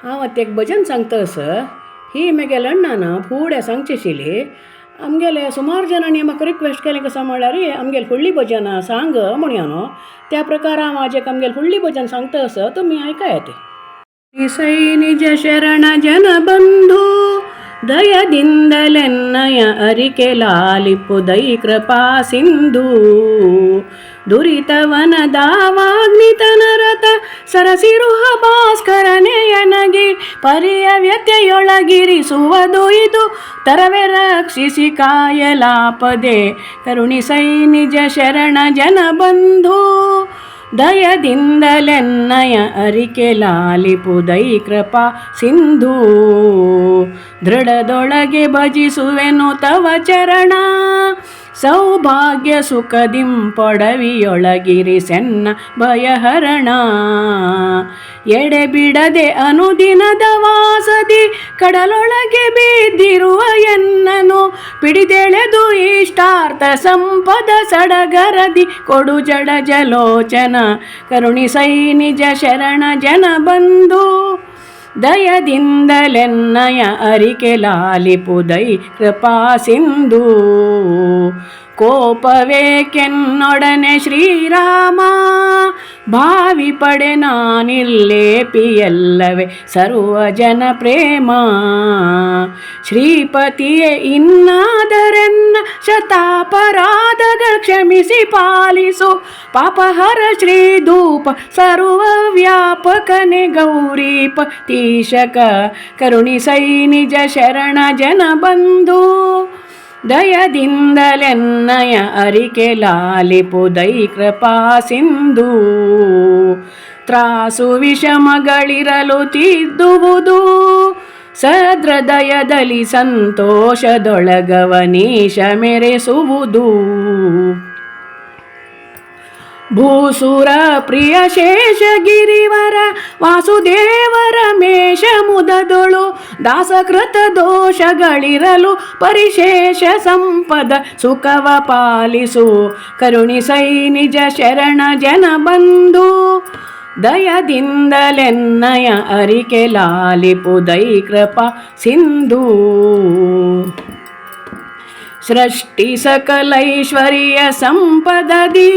हांव आतां एक भजन सांगता ही म्हगेले अण्णान फुडें सांगचेशिल्ली. आमगेले सुमार जाणांनी म्हाका रिक्वेस्ट केलें कसो म्हणल्यार आमगेली फुडलीं भजनां सांग म्हणया न्हू. त्या प्रकार हांव आज एक आमगेलें फुडलीं भजन सांगता तुमी आयकायात. सै निज शरण जन बंधू ದಯದಿಂದಲೆನ್ನಯ ಅರಿಕೆ ಲಾಲಿಪು ದೈ ಕೃಪಾ ಸಿಂಧೂ ದುರಿತವನದಾವಾಗ್ನಿತನರತ ಸರಸಿರುಹ ಭಾಸ್ಕರನೆಯನಗಿ ಪರಿಯ ವ್ಯತ್ಯೆಯೊಳಗಿರಿಸುವುದು ಇದು ತರವೆ ರಕ್ಷಿಸಿ ಕಾಯಲಾಪದೆ ಕರುಣಿಸೈ ನಿಜ ಶರಣ ಜನ ಬಂಧು ದಯದಿಂದಲೆನ್ನಯ ಅರಿಕೆ ಲಾಲಿಪು ದೈ ಕೃಪಾ ಸಿಂಧೂ ದೃಢದೊಳಗೆ ಭಜಿಸುವೆನು ತವ ಚರಣ ಸೌಭಾಗ್ಯ ಸುಖದಿಂ ಪೊಡವಿಯೊಳಗಿರಿಸೆನ್ನ ಭಯಹರಣ ಎಡೆ ಬಿಡದೆ ಅನುದಿನದ ವಾಸದಿ ಕಡಲೊಳಗೆ ಬಿದ್ದಿರುವ ಎನ್ನನು ಪಿಡಿದೆಳೆದು ಇಷ್ಟಾರ್ಥ ಸಂಪದ ಸಡಗರದಿ ಕೊಡು ಜಡ ಜಲೋಚನ ಕರುಣಿಸೈ ನಿಜ ಶರಣ ಜನ ಬಂಧು ದಯದಿಂದಲೆನ್ನಯ ಅರಿಕೆ ಲಾಲಿಪು ದೈ ಕೃಪಾ ಸಿಂಧೂ ಕೋಪವೇಕೆನ್ನೊಡನೆ ಶ್ರೀರಾಮ ಭಾವಿ ಪಡೆ ನಾನಿಲ್ಲೇಪಿಯಲ್ಲವೇ ಸರ್ವ ಜನ ಪ್ರೇಮ ಶ್ರೀಪತಿಯೇ ಇನ್ನಾದರೆನ್ನ ಶತಾಪರಾಧಗಳ ಕ್ಷಮಿಸಿ ಪಾಲಿಸು ಪಾಪಹರ ಶ್ರೀಧೂಪ ಸರ್ವ ವ್ಯಾಪಕನೆ ಗೌರೀಪ ತೀಶಕ ಕರುಣಿಸೈ ನಿಜ ಶರಣ ಜನ ಬಂಧು ದಯದಿಂದಲೆನ್ನಯ ಅರಿಕೆ ಲಾಲಿಪು ದೈ ಕೃಪಾ ಸಿಂಧೂ ತ್ರಾಸು ವಿಷಮಗಳಿರಲು ತಿದ್ದುವುದು ಸದ್ರದಯದಲ್ಲಿ ಸಂತೋಷದೊಳಗವನೀಶ ಮೆರೆಸುವುದು ಭೂಸುರ ಪ್ರಿಯ ಶೇಷಗಿರಿವರ ವಾಸುದೇವರ ಮೇಷ ಮುದದೊಳು ದಾಸಕೃತ ದೋಷಗಳಿರಲು ಪರಿಶೇಷ ಸಂಪದ ಸುಖವ ಪಾಲಿಸು ಕರುಣಿಸೈ ನಿಜ ಶರಣ ಜನ ಬಂಧು ದಯದಿಂದಲೆನ್ನಯ ಅರಿಕೆ ಲಾಲಿಪು ದೈ ಕೃಪಾ ಸಿಂಧೂ ಸೃಷ್ಟಿ ಸಕಲೈಶ್ವರ್ಯ ಸಂಪದದಿ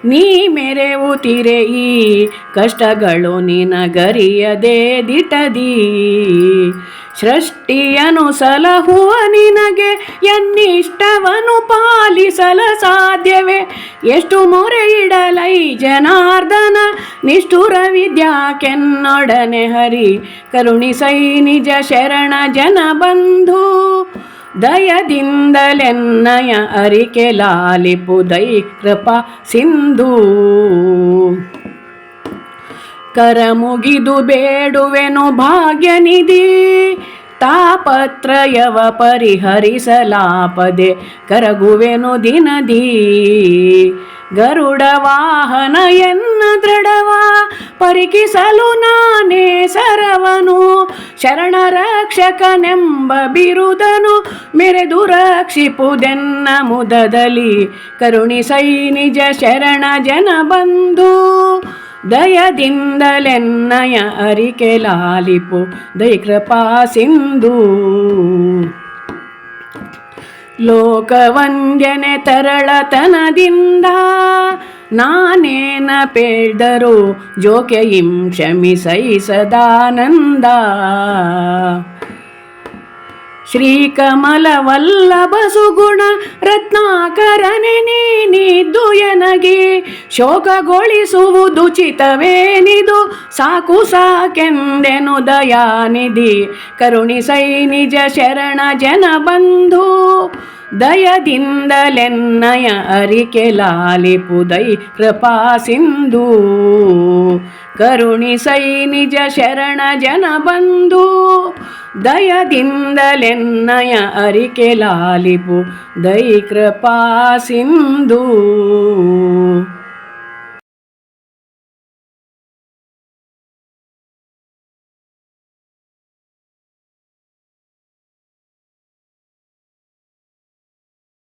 ನೀ ಮೆರೆವುತಿರೆ ಈ ಕಷ್ಟಗಳು ನಿನಗರಿಯದೆ ದಿಟದಿ ಸೃಷ್ಟಿಯನು ಸಲಹುವ ನಿನಗೆ ಎನ್ನಿಷ್ಟವನು ಪಾಲಿಸಲ ಸಾಧ್ಯವೇ ಎಷ್ಟು ಮೊರೆ ಇಡಲೈ ಜನಾರ್ದನ ನಿಷ್ಠುರ ವಿದ್ಯಾಕೆನ್ನೊಡನೆ ಹರಿ ಕರುಣಿಸೈ ನಿಜ ಶರಣ ಜನ ಬಂಧು ದಯದಿಂದಲೆನ್ನಯ ಅರಿಕೆ ಲಾಲಿಪು ದೈ ಕೃಪಾ ಸಿಂಧೂ ಕರ ಮುಗಿದು ಬೇಡುವೆನು ಭಾಗ್ಯನಿಧಿ ತಾಪತ್ರಯವ ಪರಿಹರಿಸಲಾಪದೆ ಕರಗುವೆನು ದಿನದಿ ಗರುಡ ವಾಹನ ಎನ್ನ ದೃಢವ ಪರಿಕಿಸಲು ನಾನೇ ಸರವನು ಶರಣ ರಕ್ಷಕನೆಂಬ ಬಿರುದನು ಮೆರೆದು ರಕ್ಷಿಪುದೆನ್ನ ಮುದದಲ್ಲಿ ಕರುಣಿಸೈ ನಿಜ ಶರಣ ಜನ ಬಂಧು ದಯದಿಂದಲೆನ್ನಯ ಅರಿಕೆ ಲಾಲಿಪು ದೈ ಕೃಪಾ ಸಿಂಧೂ ಲೋಕವಂದ್ಯನೆ ತರಳತನದಿಂದ ನಾನೇನ ಪೇಳ್ದರು ಜೋಕೆಯಿಂ ಕ್ಷಮಿಸೈ ಸದಾನಂದ ಶ್ರೀಕಮಲ ವಲ್ಲಭ ಸುಗುಣ ರತ್ನಾಕರನೆ ನೀನಿದ್ದು ಎನಗೆ ಶೋಕಗೊಳಿಸುವುದು ಚಿತವೇನಿದು ಸಾಕು ಸಾಕೆಂದೆನು ದಯಾನಿಧಿ ಕರುಣಿಸೈ ನಿಜ ಶರಣ ಜನ ಬಂಧು ದಯದಿಂದಲೆನ್ನಯ ಅರಿಕೆ ಲಾಲಿಪು ದೈ ಕೃಪಾ ಸಿಂಧೂ ಕರುಣಿಸೈ ನಿಜ ಶರಣ ಜನ ಬಂಧು ದಯದಿಂದಲೆನ್ನಯ ಅರಿಕೆ ಲಾಲಿಪು ದೈ ಕೃಪಾ ಸಿಂಧೂ